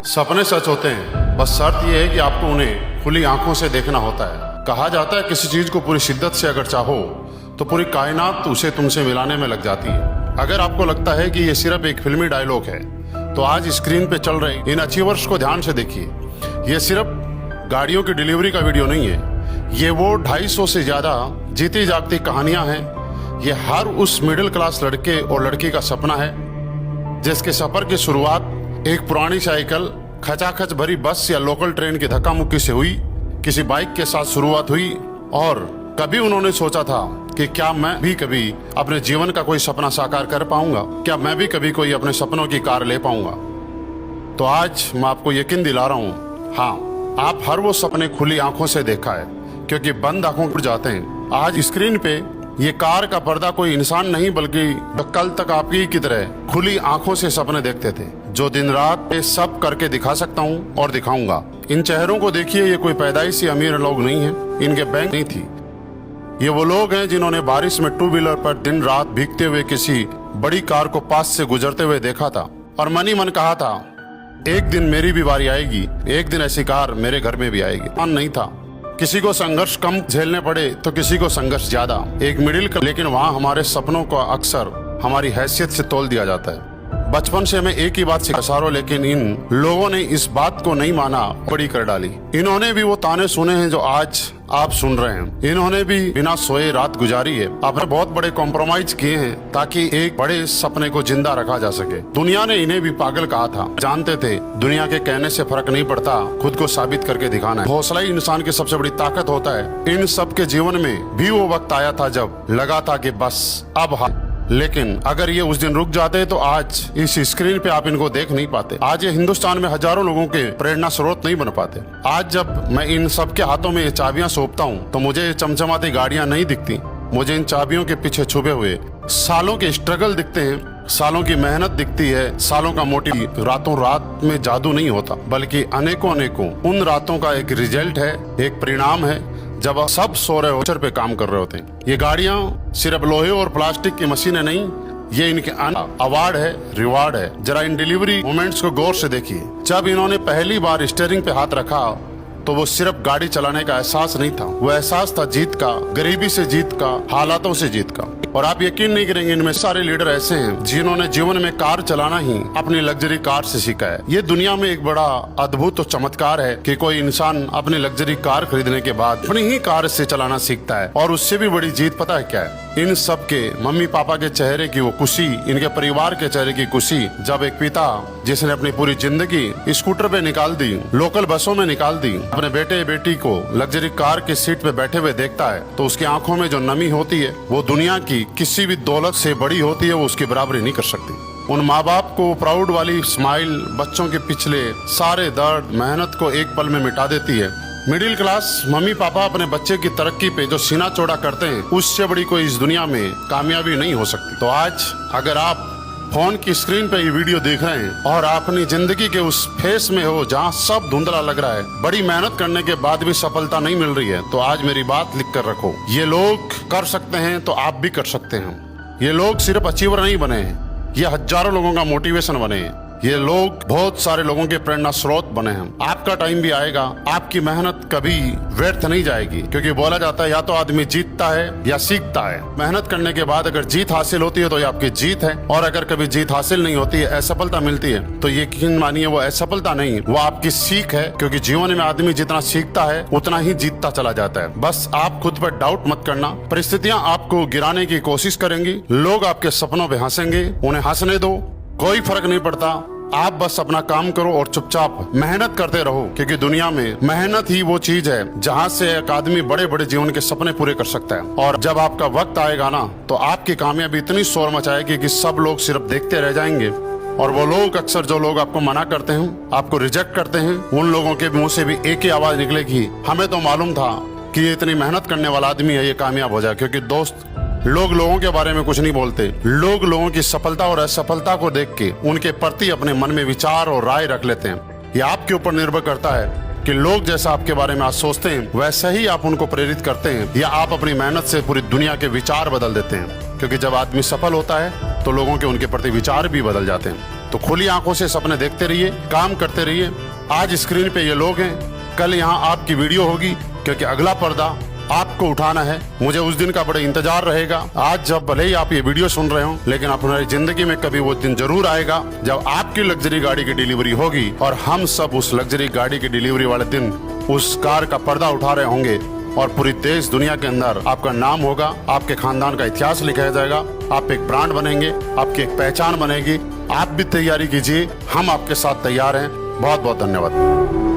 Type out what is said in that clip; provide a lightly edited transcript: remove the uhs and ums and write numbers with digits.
सपने सच होते हैं, बस शर्त यह है कि आपको उन्हें खुली आंखों से देखना होता है। कहा जाता है किसी चीज को पूरी शिद्दत से अगर चाहो तो पूरी कायनात उसे तुमसे मिलाने में लग जाती है। अगर आपको लगता है कि ये सिर्फ एक फिल्मी डायलॉग है तो आज स्क्रीन पे चल रहे इन अचीवर्स को ध्यान से देखिए। ये सिर्फ गाड़ियों की डिलीवरी का वीडियो नहीं है, ये वो 250 से ज्यादा जीती जागती कहानियां हैं। ये हर उस मिडिल क्लास लड़के और लड़की का सपना है जिसके सफर की शुरुआत एक पुरानी साइकिल, खचाखच भरी बस या लोकल ट्रेन की धक्का मुक्की से हुई। किसी बाइक के साथ शुरुआत हुई और कभी उन्होंने सोचा था कि क्या मैं भी कभी अपने जीवन का कोई सपना साकार कर पाऊंगा, क्या मैं भी कभी कोई अपने सपनों की कार ले पाऊंगा। तो आज मैं आपको यकीन दिला रहा हूँ, हाँ, आप हर वो सपने खुली आंखों से देखा है, क्योंकि बंद आंखों उड़ जाते हैं। आज स्क्रीन पे ये कार का पर्दा कोई इंसान नहीं बल्कि कल तक आपकी की तरह खुली आंखों से सपने देखते थे, जो दिन रात ये सब करके दिखा सकता हूँ और दिखाऊंगा। इन चेहरों को देखिए, ये कोई पैदाइशी अमीर लोग नहीं है, इनके बैंक नहीं थी। ये वो लोग हैं जिन्होंने बारिश में 2 व्हीलर पर दिन रात भीगते हुए किसी बड़ी कार को पास से गुजरते हुए देखा था और मन ही मन कहा था, एक दिन मेरी भी बारी आएगी, एक दिन ऐसी कार मेरे घर में भी आएगी। मन नहीं था। किसी को संघर्ष कम झेलने पड़े तो किसी को संघर्ष ज्यादा, एक मिडिल का। लेकिन वहाँ हमारे सपनों को अक्सर हमारी हैसियत से तोल दिया जाता है। बचपन से हमें एक ही बात सिखारो, लेकिन इन लोगों ने इस बात को नहीं माना, बड़ी कर डाली। इन्होंने भी वो ताने सुने हैं जो आज आप सुन रहे हैं। इन्होंने भी बिना सोए रात गुजारी है, आपने बहुत बड़े कॉम्प्रोमाइज किए हैं ताकि एक बड़े सपने को जिंदा रखा जा सके। दुनिया ने इन्हें भी पागल कहा था, जानते थे दुनिया के कहने से फर्क नहीं पड़ता, खुद को साबित करके दिखाना है। हौसला ही इंसान की सबसे बड़ी ताकत होता है। इन सब के जीवन में भी वो वक्त आया था जब लगा था कि बस अब लेकिन अगर ये उस दिन रुक जाते तो आज इस स्क्रीन पे आप इनको देख नहीं पाते। आज ये हिंदुस्तान में हजारों लोगों के प्रेरणा स्रोत नहीं बन पाते। आज जब मैं इन सबके हाथों में ये चाबियां सौंपता हूँ तो मुझे चमचमाती गाड़ियां नहीं दिखती, मुझे इन चाबियों के पीछे छुपे हुए सालों के स्ट्रगल दिखते हैं, सालों की मेहनत दिखती है, सालों का मोटिव। रातों रात में जादू नहीं होता, बल्कि अनेकों उन रातों का एक रिजल्ट है, एक परिणाम है जब सब सो रहे होचर पे काम कर रहे होते हैं। ये गाड़ियां सिर्फ लोहे और प्लास्टिक की मशीनें नहीं, ये इनके अवार्ड है, रिवार्ड है। जरा इन डिलीवरी मोमेंट्स को गौर से देखिए। जब इन्होंने पहली बार स्टीयरिंग पे हाथ रखा तो वो सिर्फ गाड़ी चलाने का एहसास नहीं था, वो एहसास था जीत का, गरीबी से जीत का, हालातों से जीत का। और आप यकीन नहीं करेंगे, इनमें सारे लीडर ऐसे हैं जिन्होंने जीवन में कार चलाना ही अपनी लग्जरी कार से सीखा है। ये दुनिया में एक बड़ा अद्भुत और चमत्कार है कि कोई इंसान अपनी लग्जरी कार खरीदने के बाद अपनी ही कार से चलाना सीखता है। और उससे भी बड़ी जीत पता है क्या है? इन सब के मम्मी पापा के चेहरे की वो खुशी, इनके परिवार के चेहरे की खुशी, जब एक पिता जिसने अपनी पूरी जिंदगी स्कूटर पे निकाल दी, लोकल बसों में निकाल दी, अपने बेटे बेटी को लग्जरी कार की सीट पे बैठे हुए देखता है तो उसकी आंखों में जो नमी होती है वो दुनिया की किसी भी दौलत से बड़ी होती है, वो उसकी बराबरी नहीं कर सकती। उन माँ बाप को प्राउड वाली स्माइल बच्चों के पिछले सारे दर्द मेहनत को एक पल में मिटा देती है। मिडिल क्लास मम्मी पापा अपने बच्चे की तरक्की पे जो सीना चौड़ा करते हैं, उससे बड़ी कोई इस दुनिया में कामयाबी नहीं हो सकती। तो आज अगर आप फोन की स्क्रीन पे ये वीडियो देख रहे हैं और आप अपनी जिंदगी के उस फेस में हो जहाँ सब धुंधला लग रहा है, बड़ी मेहनत करने के बाद भी सफलता नहीं मिल रही है, तो आज मेरी बात लिख कर रखो। ये लोग कर सकते हैं तो आप भी कर सकते हैं। ये लोग सिर्फ अचीवर नहीं बने हैं, ये हजारों लोगों का मोटिवेशन बने हैं। ये लोग बहुत सारे लोगों के प्रेरणा स्रोत बने हैं। आपका टाइम भी आएगा, आपकी मेहनत कभी व्यर्थ नहीं जाएगी, क्योंकि बोला जाता है या तो आदमी जीतता है या सीखता है। मेहनत करने के बाद अगर जीत हासिल होती है तो ये आपकी जीत है, और अगर कभी जीत हासिल नहीं होती है, असफलता मिलती है, तो यकीन मानिए वो असफलता नहीं, वो आपकी सीख है। क्योंकि जीवन में आदमी जितना सीखता है उतना ही जीतता चला जाता है। बस आप खुद पर डाउट मत करना, परिस्थितियां आपको गिराने की कोशिश करेंगी, लोग आपके सपनों पे हंसेंगे, उन्हें हंसने दो, कोई फर्क नहीं पड़ता। आप बस अपना काम करो और चुपचाप मेहनत करते रहो, क्योंकि दुनिया में मेहनत ही वो चीज है जहाँ से एक आदमी बड़े बड़े जीवन के सपने पूरे कर सकता है। और जब आपका वक्त आएगा ना, तो आपकी कामयाबी इतनी शोर मचाएगी कि सब लोग सिर्फ देखते रह जाएंगे। और वो लोग अक्सर जो लोग आपको मना करते हैं, आपको रिजेक्ट करते हैं, उन लोगों के मुंह से भी एक ही आवाज निकलेगी, हमें तो मालूम था कि ये इतनी मेहनत करने वाला आदमी है, ये कामयाब हो जाए। क्योंकि दोस्त, लोग लोगों के बारे में कुछ नहीं बोलते, लोग लोगों की सफलता और असफलता को देख के उनके प्रति अपने मन में विचार और राय रख लेते हैं। ये आपके ऊपर निर्भर करता है कि लोग जैसा आपके बारे में आज सोचते हैं वैसा ही आप उनको प्रेरित करते हैं, या आप अपनी मेहनत से पूरी दुनिया के विचार बदल देते हैं। क्योंकि जब आदमी सफल होता है तो लोगों के उनके प्रति विचार भी बदल जाते हैं। तो खुली आंखों से सपने देखते रहिए, काम करते रहिए। आज स्क्रीन पे ये लोग हैं, कल यहाँ आपकी वीडियो होगी, क्योंकि अगला पर्दा आपको उठाना है। मुझे उस दिन का बड़ा इंतजार रहेगा। आज जब भले ही आप ये वीडियो सुन रहे हो, लेकिन अपनी जिंदगी में कभी वो दिन जरूर आएगा जब आपकी लग्जरी गाड़ी की डिलीवरी होगी और हम सब उस लग्जरी गाड़ी की डिलीवरी वाले दिन उस कार का पर्दा उठा रहे होंगे और पूरी देश दुनिया के अंदर आपका नाम होगा, आपके खानदान का इतिहास लिखा जाएगा, आप एक ब्रांड बनेंगे, आपकी एक पहचान बनेगी। आप भी तैयारी कीजिए, हम आपके साथ तैयार हैं। बहुत बहुत धन्यवाद।